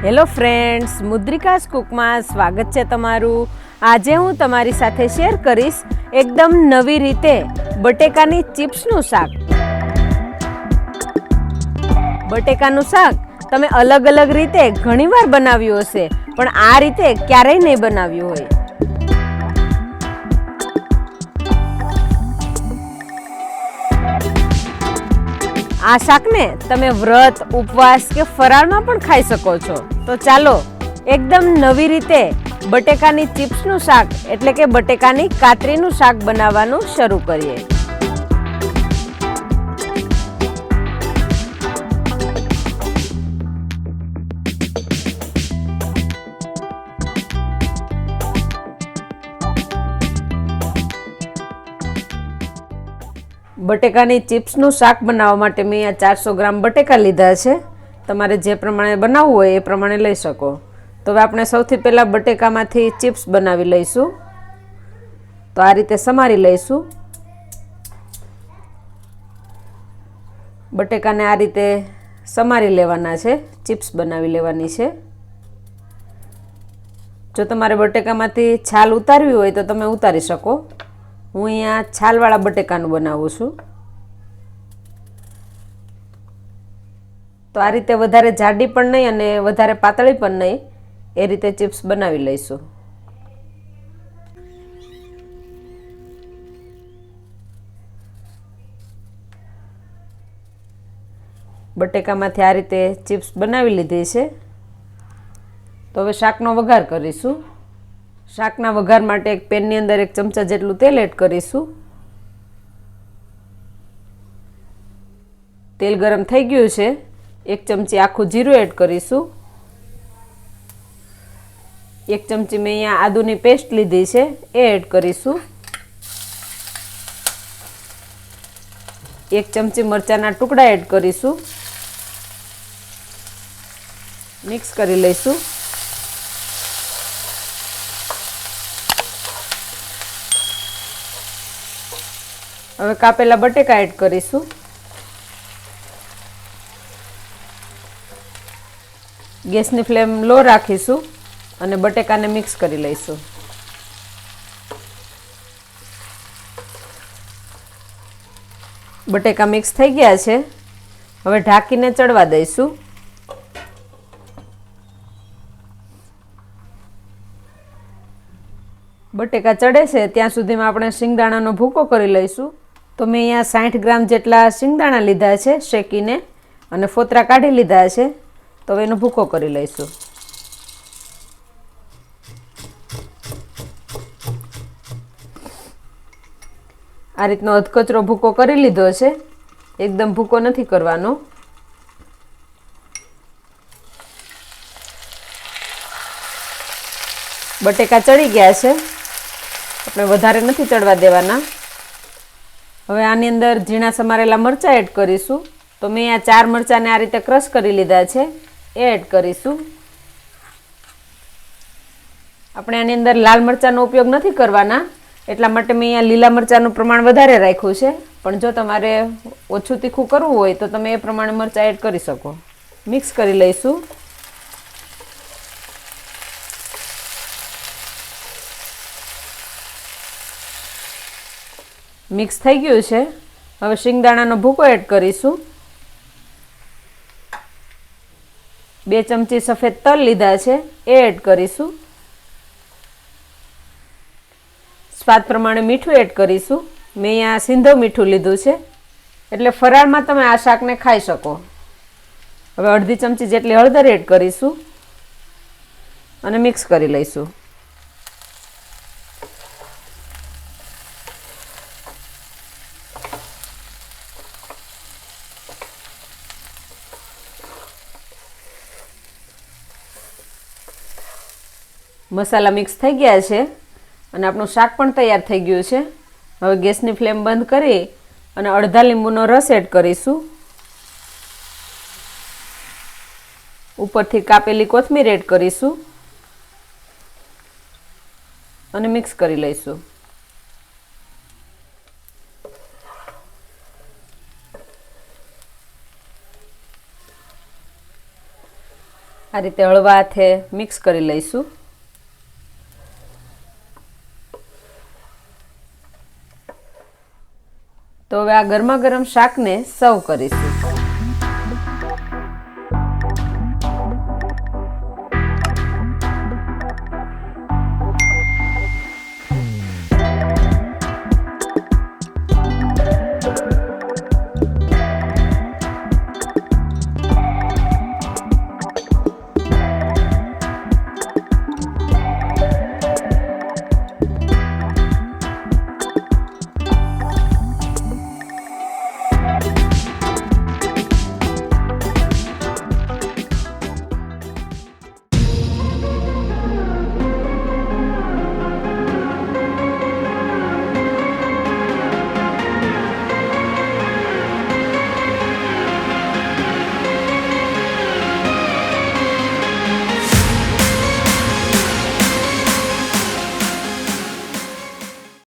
Hello friends, મુદ્રિકાસ કુકમાં સ્વાગત છે તમારું. આજે હું તમારી સાથે શેર કરીશ એકદમ નવી રીતે બટેકાની ચિપ્સનું શાક. બટેકાનું શાક તમે અલગ અલગ રીતે ઘણીવાર બનાવ્યું હશે, પણ આ રીતે ક્યારેય નહીં બનાવ્યું હોય. આ શાકને તમે વ્રત, ઉપવાસ કે ફરાળમાં પણ ખાઈ શકો છો. તો ચાલો એકદમ નવી રીતે બટેકાની ચિપ્સનું શાક એટલે કે બટેકાની કાતરીનું શાક બનાવવાનું શરૂ કરીએ. બટેકાની ચિપ્સનું શાક બનાવવા માટે મેં અહીંયા 400 ગ્રામ બટેકા લીધા છે. તમારે જે પ્રમાણે બનાવવું હોય એ પ્રમાણે લઈ શકો. તો હવે આપણે સૌથી પહેલાં બટેકામાંથી ચિપ્સ બનાવી લઈશું. તો આ રીતે સમારી લઈશું. બટેકાને આ રીતે સમારી લેવાના છે, ચિપ્સ બનાવી લેવાની છે. જો તમારે બટેકામાંથી છાલ ઉતારવી હોય તો તમે ઉતારી શકો. હું અહીંયા છાલવાળા બટેકાનું બનાવું છું. તો આ રીતે વધારે જાડી પણ નહીં અને વધારે પાતળી પણ નહીં, એ રીતે ચિપ્સ બનાવી લઈશું. બટેકામાંથી આ રીતે ચિપ્સ બનાવી લીધી છે. તો હવે શાકનો વઘાર કરીશું. શાકના વઘાર માટે એક પેનની અંદર 1 ચમચા જેટલું તેલ એડ કરીશું. તેલ ગરમ થઈ ગયું છે. 1 ચમચી આખું જીરું એડ કરીશું. 1 ચમચી મેં અહીંયા આદુની પેસ્ટ લીધી છે, એ એડ કરીશું. 1 ચમચી મરચાંના ટુકડા એડ કરીશું. મિક્સ કરી લઈશું. હવે કાપેલા બટેકા એડ કરીશું. ગેસની ફ્લેમ લો રાખીશું અને બટેકાને મિક્સ કરી લઈશું. બટેકા મિક્સ થઈ ગયા છે. હવે ઢાંકીને ચડવા દઈશું. બટેકા ચડે છે ત્યાં સુધીમાં આપણે શિંગદાણાનો ભૂકો કરી લઈશું. તો મેં અહીંયા 60 ગ્રામ જેટલા શિંગદાણા લીધા છે શેકીને, અને ફોતરા કાઢી લીધા છે. તો હવે એનો ભૂકો કરી લઈશું. આ રીતનો અધકચરો ભૂકો કરી લીધો છે. એકદમ ભૂકો નથી કરવાનો. બટેકા ચડી ગયા છે, આપણે વધારે નથી ચડવા દેવાના. હવે આની અંદર ઝીણા સમારેલા મરચાં એડ કરીશું. તો મેં આ 4 મરચાંને આ રીતે ક્રશ કરી લીધા છે, એ એડ કરીશું. આપણે આની અંદર લાલ મરચાંનો ઉપયોગ નથી કરવાના, એટલા માટે મેં અહીંયા લીલા મરચાંનું પ્રમાણ વધારે રાખ્યું છે. પણ જો તમારે ઓછું તીખું કરવું હોય તો તમે એ પ્રમાણે મરચાં એડ કરી શકો. મિક્સ કરી લઈશું. મિક્સ થઈ ગયું છે. હવે શિંગદાણાનો ભૂકો એડ કરીશું. 2 ચમચી સફેદ તલ લીધા છે, એ એડ કરીશું. સ્વાદ પ્રમાણે મીઠું એડ કરીશું. મેં અહીંયા સિંધવ મીઠું લીધું છે, એટલે ફરાળમાં તમે આ શાકને ખાઈ શકો. હવે અડધી ચમચી જેટલી હળદર એડ કરીશું અને મિક્સ કરી લઈશું. મસાલા મિક્સ થઈ ગયા છે અને આપણું શાક પણ તૈયાર થઈ ગયું છે. હવે ગેસની ફ્લેમ બંધ કરી અને અડધા લીંબુનો રસ એડ કરીશું. ઉપરથી કાપેલી કોથમીર એડ કરીશું અને મિક્સ કરી લઈશું. આ રીતે હળવા હાથે મિક્સ કરી લઈશું. તો હવે આ ગરમા ગરમ શાકને સર્વ કરીશું.